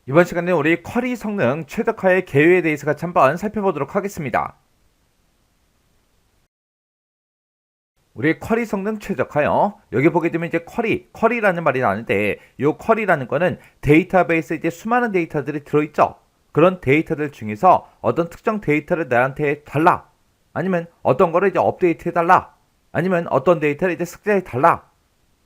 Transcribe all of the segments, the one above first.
이번 시간에 우리 쿼리 성능 최적화의 개요에 대해서 같이 한번 살펴보도록 하겠습니다. 우리 쿼리 성능 최적화요. 여기 보게 되면 이제 쿼리라는 말이 나는데 이 쿼리라는 거는 데이터베이스에 이제 수많은 데이터들이 들어있죠. 그런 데이터들 중에서 어떤 특정 데이터를 나한테 달라. 아니면 어떤 거를 이제 업데이트 해달라. 아니면 어떤 데이터를 이제 삭제해달라.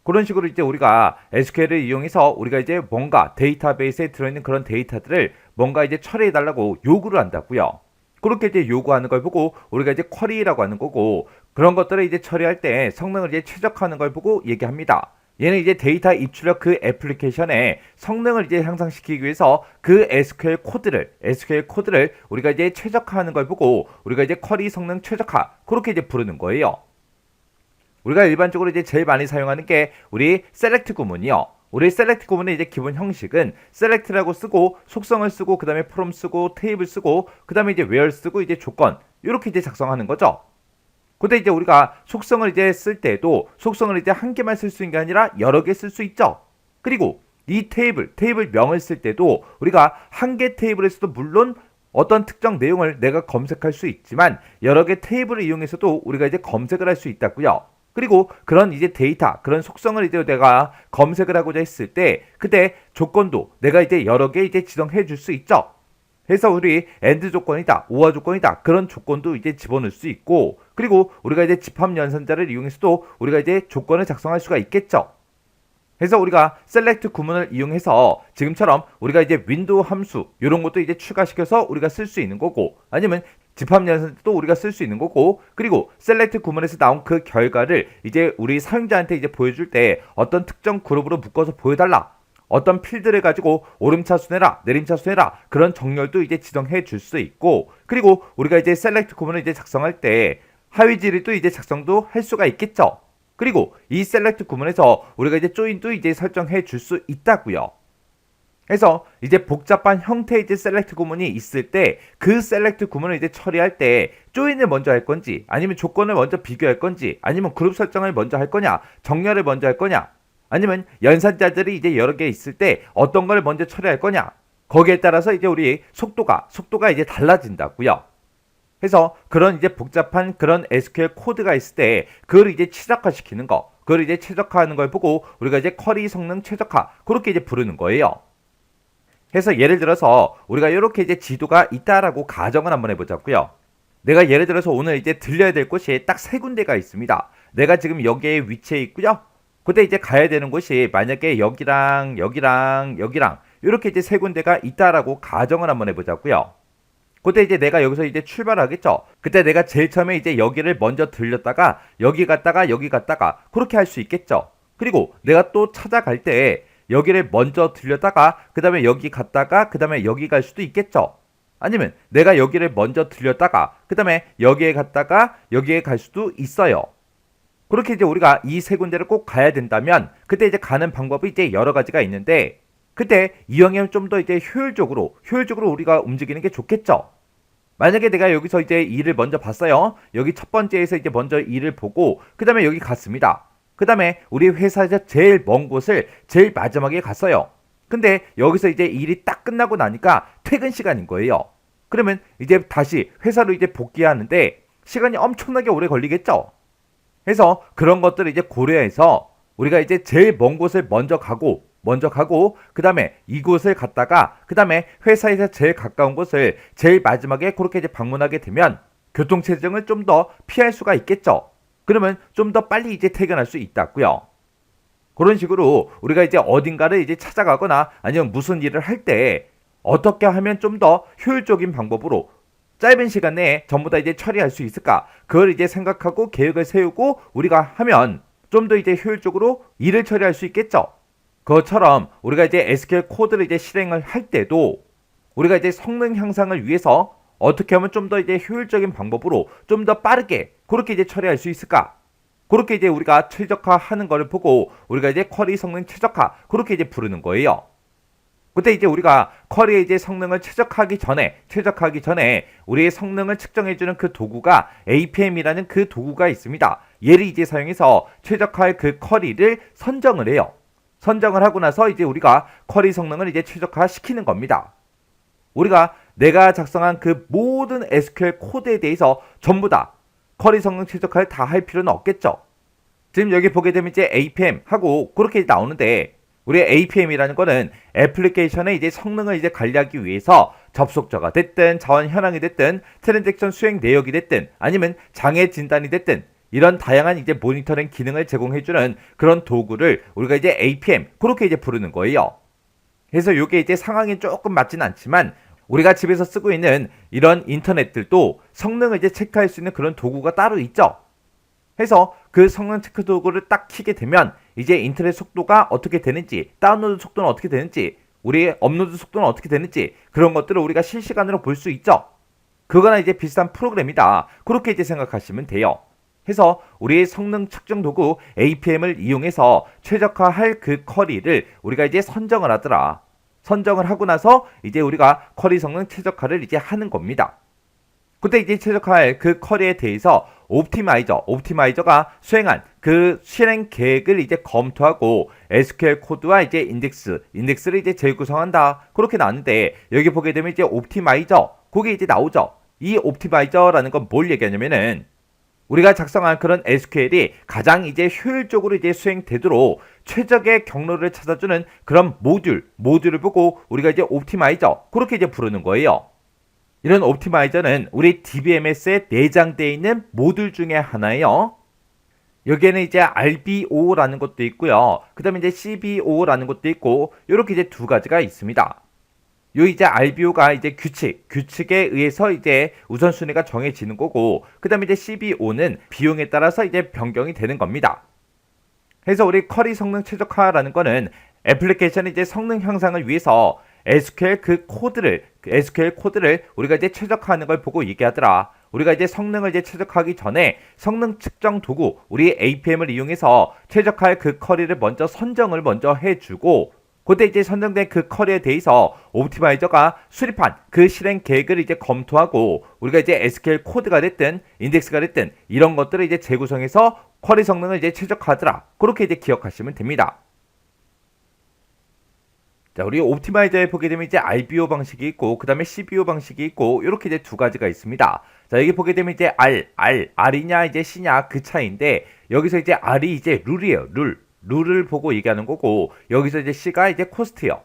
그런 식으로 이제 우리가 SQL을 이용해서 우리가 이제 뭔가 데이터베이스에 들어있는 그런 데이터들을 뭔가 이제 처리해달라고 요구를 한다고요. 그렇게 이제 요구하는 걸 보고 우리가 이제 쿼리라고 하는 거고, 그런 것들을 이제 처리할 때 성능을 이제 최적화하는 걸 보고 얘기합니다. 얘는 이제 데이터 입출력 그 애플리케이션의 성능을 이제 향상시키기 위해서 그 SQL 코드를 우리가 이제 최적화하는 걸 보고 우리가 이제 쿼리 성능 최적화 그렇게 이제 부르는 거예요. 우리가 일반적으로 이제 제일 많이 사용하는 게 우리 select 구문이요. 우리 select 구문의 이제 기본 형식은 select라고 쓰고 속성을 쓰고 그다음에 from 쓰고 테이블 쓰고 그다음에 이제 where 쓰고 이제 조건 이렇게 이제 작성하는 거죠. 근데 이제 우리가 속성을 이제 쓸 때도 속성을 이제 한 개만 쓸 수 있는 게 아니라 여러 개 쓸 수 있죠. 그리고 이 테이블 명을 쓸 때도 우리가 한 개 테이블에서도 물론 어떤 특정 내용을 내가 검색할 수 있지만 여러 개 테이블을 이용해서도 우리가 이제 검색을 할 수 있다고요. 그리고 그런 이제 데이터, 그런 속성을 이제 내가 검색을 하고자 했을 때 그때 조건도 내가 이제 여러 개 이제 지정해 줄 수 있죠. 그래서 우리 AND 조건이다, OR 조건이다 그런 조건도 이제 집어넣을 수 있고, 그리고 우리가 이제 집합 연산자를 이용해서도 우리가 이제 조건을 작성할 수가 있겠죠. 그래서 우리가 select 구문을 이용해서 지금처럼 우리가 이제 윈도우 함수 이런 것도 이제 추가시켜서 우리가 쓸 수 있는 거고, 아니면 집합 연산도 우리가 쓸 수 있는 거고, 그리고 select 구문에서 나온 그 결과를 이제 우리 사용자한테 이제 보여줄 때 어떤 특정 그룹으로 묶어서 보여달라, 어떤 필드를 가지고 오름차순 해라 내림차순 해라 그런 정렬도 이제 지정해 줄 수 있고, 그리고 우리가 이제 select 구문을 이제 작성할 때 하위 지리도 이제 작성도 할 수가 있겠죠. 그리고 이 select 구문에서 우리가 이제 join도 이제 설정해 줄 수 있다고요. 그래서 이제 복잡한 형태의 이제 select 구문이 있을 때 그 select 구문을 이제 처리할 때 join을 먼저 할 건지, 아니면 조건을 먼저 비교할 건지, 아니면 그룹 설정을 먼저 할 거냐, 정렬을 먼저 할 거냐, 아니면 연산자들이 이제 여러 개 있을 때 어떤 걸 먼저 처리할 거냐, 거기에 따라서 이제 우리 속도가 이제 달라진다고요. 그래서 그런 이제 복잡한 그런 SQL 코드가 있을 때 그걸 이제 최적화시키는 거, 그걸 이제 최적화하는 걸 보고 우리가 이제 쿼리 성능 최적화 그렇게 이제 부르는 거예요. 그래서 예를 들어서 우리가 이렇게 이제 지도가 있다라고 가정을 한번 해보자고요. 내가 예를 들어서 오늘 이제 들려야 될 곳이 딱 세 군데가 있습니다. 내가 지금 여기에 위치해 있고요. 그때 이제 가야 되는 곳이 만약에 여기랑 이렇게 이제 세 군데가 있다라고 가정을 한번 해보자고요. 그때 이제 내가 여기서 이제 출발하겠죠. 그때 내가 제일 처음에 이제 여기를 먼저 들렸다가 여기 갔다가 그렇게 할 수 있겠죠. 그리고 내가 또 찾아갈 때 여기를 먼저 들렸다가 그 다음에 여기 갔다가 그 다음에 여기 갈 수도 있겠죠. 아니면 내가 여기를 먼저 들렸다가 그 다음에 여기에 갔다가 여기에 갈 수도 있어요. 그렇게 이제 우리가 이 세 군데를 꼭 가야 된다면 그때 이제 가는 방법이 이제 여러 가지가 있는데, 그때 이왕이면 좀 더 이제 효율적으로 우리가 움직이는 게 좋겠죠. 만약에 내가 여기서 이제 일을 먼저 봤어요. 여기 첫 번째에서 이제 먼저 일을 보고 그 다음에 여기 갔습니다. 그 다음에 우리 회사에서 제일 먼 곳을 제일 마지막에 갔어요. 근데 여기서 이제 일이 딱 끝나고 나니까 퇴근 시간인 거예요. 그러면 이제 다시 회사로 이제 복귀하는데 시간이 엄청나게 오래 걸리겠죠. 그래서 그런 것들을 이제 고려해서 우리가 이제 제일 먼 곳을 먼저 가고 그 다음에 이곳을 갔다가 그 다음에 회사에서 제일 가까운 곳을 제일 마지막에 그렇게 이제 방문하게 되면 교통체증을 좀 더 피할 수가 있겠죠. 그러면 좀 더 빨리 이제 퇴근할 수 있다고요. 그런 식으로 우리가 이제 어딘가를 이제 찾아가거나 아니면 무슨 일을 할 때 어떻게 하면 좀 더 효율적인 방법으로 짧은 시간 내에 전부 다 이제 처리할 수 있을까? 그걸 이제 생각하고 계획을 세우고 우리가 하면 좀 더 이제 효율적으로 일을 처리할 수 있겠죠. 그것처럼 우리가 이제 SQL 코드를 이제 실행을 할 때도 우리가 이제 성능 향상을 위해서 어떻게 하면 좀 더 이제 효율적인 방법으로 좀 더 빠르게 그렇게 이제 처리할 수 있을까? 그렇게 이제 우리가 최적화하는 거를 보고 우리가 이제 쿼리 성능 최적화 그렇게 이제 부르는 거예요. 그때 이제 우리가 쿼리의 이제 성능을 최적화하기 전에 우리의 성능을 측정해주는 그 도구가 APM이라는 그 도구가 있습니다. 얘를 이제 사용해서 최적화의 그 쿼리를 선정을 해요. 선정을 하고 나서 이제 우리가 쿼리 성능을 이제 최적화시키는 겁니다. 우리가 내가 작성한 그 모든 SQL 코드에 대해서 전부 다 쿼리 성능 최적화를 다 할 필요는 없겠죠. 지금 여기 보게 되면 이제 APM 하고 그렇게 나오는데, 우리 APM이라는 거는 애플리케이션의 이제 성능을 이제 관리하기 위해서 접속자가 됐든 자원 현황이 됐든 트랜잭션 수행 내역이 됐든 아니면 장애 진단이 됐든 이런 다양한 이제 모니터링 기능을 제공해주는 그런 도구를 우리가 이제 APM 그렇게 이제 부르는 거예요. 그래서 이게 이제 상황이 조금 맞진 않지만 우리가 집에서 쓰고 있는 이런 인터넷들도 성능을 이제 체크할 수 있는 그런 도구가 따로 있죠. 해서 그 성능 체크 도구를 딱 키게 되면 이제 인터넷 속도가 어떻게 되는지, 다운로드 속도는 어떻게 되는지, 우리의 업로드 속도는 어떻게 되는지 그런 것들을 우리가 실시간으로 볼 수 있죠. 그거나 이제 비슷한 프로그램이다. 그렇게 이제 생각하시면 돼요. 해서 우리의 성능 측정 도구 APM을 이용해서 최적화할 그 쿼리를 우리가 이제 선정을 하더라. 선정을 하고 나서 이제 우리가 쿼리 성능 최적화를 이제 하는 겁니다. 그때 이제 최적화할 그 쿼리에 대해서 옵티마이저가 수행한 그 실행 계획을 이제 검토하고 SQL 코드와 이제 인덱스를 이제 재구성한다. 그렇게 나왔는데 여기 보게 되면 이제 옵티마이저 그게 이제 나오죠. 이 옵티마이저라는 건 뭘 얘기하냐면은 우리가 작성한 그런 SQL이 가장 이제 효율적으로 이제 수행되도록 최적의 경로를 찾아주는 그런 모듈을 보고 우리가 이제 옵티마이저 그렇게 이제 부르는 거예요. 이런 옵티마이저는 우리 DBMS에 내장되어 있는 모듈 중에 하나예요. 여기에는 이제 RBO라는 것도 있고요. 그 다음에 이제 CBO라는 것도 있고, 이렇게 이제 두 가지가 있습니다. 요 이제 RBO가 이제 규칙에 의해서 이제 우선순위가 정해지는 거고, 그 다음에 이제 CBO는 비용에 따라서 이제 변경이 되는 겁니다. 그래서 우리 쿼리 성능 최적화라는 거는 애플리케이션의 이제 성능 향상을 위해서 SQL 코드를 우리가 이제 최적화하는 걸 보고 얘기하더라. 우리가 이제 성능을 이제 최적화하기 전에 성능 측정 도구, 우리 APM을 이용해서 최적화할 그 쿼리를 선정을 먼저 해주고, 그때 이제 선정된 그 쿼리에 대해서 옵티마이저가 수립한 그 실행 계획을 이제 검토하고, 우리가 이제 SQL 코드가 됐든 인덱스가 됐든 이런 것들을 이제 재구성해서 쿼리 성능을 이제 최적화하더라. 그렇게 이제 기억하시면 됩니다. 자, 우리 옵티마이저에 보게 되면 이제 RBO 방식이 있고, 그 다음에 CBO 방식이 있고, 이렇게 이제 두 가지가 있습니다. 자, 여기 보게 되면 이제 R이냐 이제 C냐 그 차이인데, 여기서 이제 R이 이제 룰이에요. 룰을 보고 얘기하는 거고, 여기서 이제 C가 이제 코스트예요.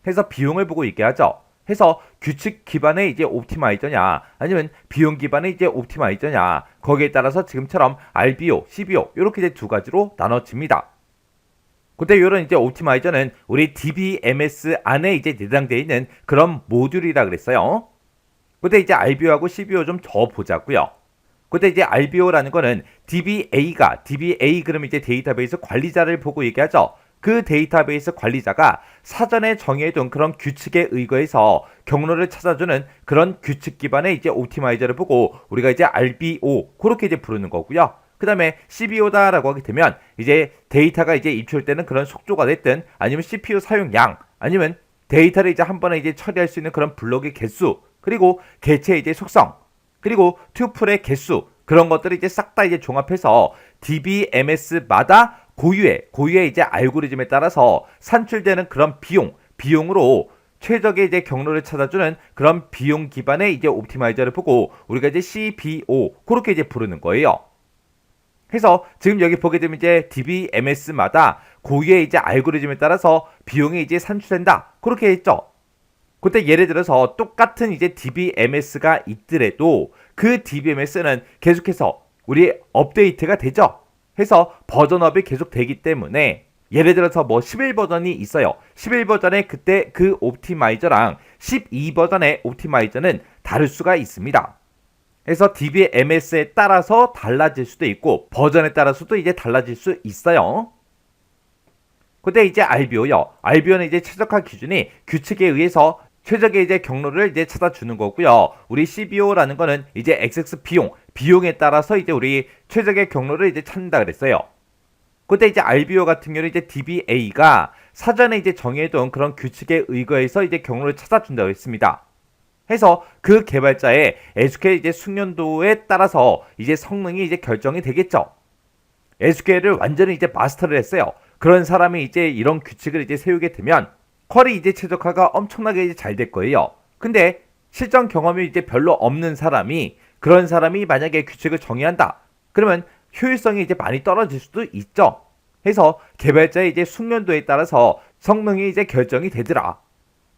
해서 비용을 보고 얘기하죠. 해서 규칙 기반의 이제 옵티마이저냐, 아니면 비용 기반의 이제 옵티마이저냐, 거기에 따라서 지금처럼 RBO, CBO, 이렇게 이제 두 가지로 나눠집니다. 그때 이런 이제 옵티마이저는 우리 DBMS 안에 이제 내장되어 있는 그런 모듈이라 그랬어요. 그때 이제 RBO하고 CBO 좀 더 보자고요. 그때 이제 RBO라는 거는 DBA 그러면 이제 데이터베이스 관리자를 보고 얘기하죠. 그 데이터베이스 관리자가 사전에 정해둔 그런 규칙에 의거해서 경로를 찾아주는 그런 규칙 기반의 이제 옵티마이저를 보고 우리가 이제 RBO 그렇게 이제 부르는 거고요. 그 다음에 CBO다라고 하게 되면 이제 데이터가 이제 입출될 때는 그런 속도가 됐든 아니면 CPU 사용량 아니면 데이터를 이제 한 번에 이제 처리할 수 있는 그런 블록의 개수 그리고 개체의 이제 속성 그리고 튜플의 개수 그런 것들을 이제 싹 다 이제 종합해서 DBMS마다 고유의 이제 알고리즘에 따라서 산출되는 그런 비용으로 최적의 이제 경로를 찾아주는 그런 비용 기반의 이제 옵티마이저를 보고 우리가 이제 CBO 그렇게 이제 부르는 거예요. 해서 지금 여기 보게 되면 이제 DBMS마다 고유의 이제 알고리즘에 따라서 비용이 이제 산출된다. 그렇게 했죠. 그때 예를 들어서 똑같은 이제 DBMS가 있더라도 그 DBMS는 계속해서 우리 업데이트가 되죠. 해서 버전업이 계속 되기 때문에 예를 들어서 뭐 11버전이 있어요. 11버전의 그때 그 옵티마이저랑 12버전의 옵티마이저는 다를 수가 있습니다. 그래서 DBMS에 따라서 달라질 수도 있고 버전에 따라서도 이제 달라질 수 있어요. 근데 이제 RBO요. RBO는 이제 최적화 기준이 규칙에 의해서 최적의 이제 경로를 이제 찾아주는 거고요. 우리 CBO라는 거는 이제 XX 비용에 따라서 이제 우리 최적의 경로를 이제 찾는다 그랬어요. 그때 이제 RBO 같은 경우는 이제 DBA가 사전에 이제 정해둔 그런 규칙에 의거해서 이제 경로를 찾아준다고 했습니다. 해서 그 개발자의 SQL 이제 숙련도에 따라서 이제 성능이 이제 결정이 되겠죠. SQL을 완전히 이제 마스터를 했어요. 그런 사람이 이제 이런 규칙을 이제 세우게 되면 퀄이 이제 최적화가 엄청나게 이제 잘 될 거예요. 근데 실전 경험이 이제 별로 없는 사람이 그런 사람이 만약에 규칙을 정의한다. 그러면 효율성이 이제 많이 떨어질 수도 있죠. 해서 개발자의 이제 숙련도에 따라서 성능이 이제 결정이 되더라.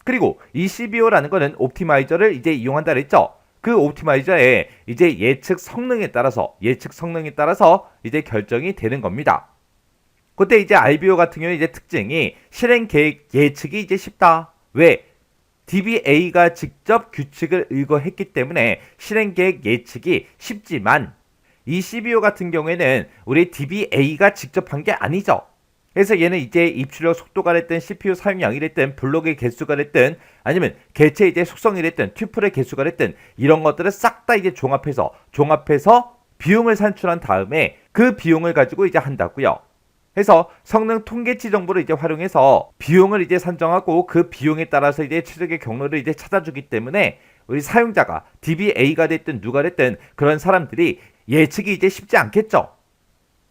그리고 이 CBO라는 거는 옵티마이저를 이제 이용한다 그랬죠. 그 옵티마이저의 이제 예측 성능에 따라서 이제 결정이 되는 겁니다. 그때 이제 RBO 같은 경우는 이제 특징이 실행 계획 예측이 이제 쉽다. 왜? DBA가 직접 규칙을 의거했기 때문에 실행 계획 예측이 쉽지만 이 CBO 같은 경우에는 우리 DBA가 직접 한 게 아니죠. 그래서 얘는 이제 입출력 속도가 됐든 CPU 사용량이 됐든 블록의 개수가 됐든 아니면 개체 이제 속성이 됐든 튜플의 개수가 됐든 이런 것들을 싹 다 이제 종합해서 비용을 산출한 다음에 그 비용을 가지고 이제 한다고요. 해서 성능 통계치 정보를 이제 활용해서 비용을 이제 산정하고 그 비용에 따라서 이제 최적의 경로를 이제 찾아주기 때문에 우리 사용자가 DBA가 됐든 누가 됐든 그런 사람들이 예측이 이제 쉽지 않겠죠.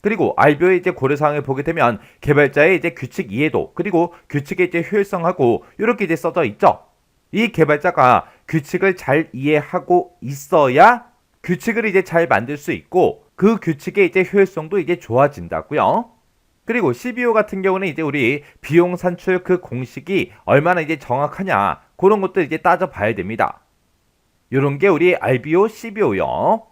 그리고 RBO의 이제 고려사항을 보게 되면 개발자의 이제 규칙 이해도 그리고 규칙의 이제 효율성하고 이렇게 이제 써져 있죠. 이 개발자가 규칙을 잘 이해하고 있어야 규칙을 이제 잘 만들 수 있고 그 규칙의 이제 효율성도 이제 좋아진다고요. 그리고 CBO 같은 경우는 이제 우리 비용 산출 그 공식이 얼마나 이제 정확하냐 그런 것도 이제 따져봐야 됩니다. 요런 게 우리 RBO, CBO요.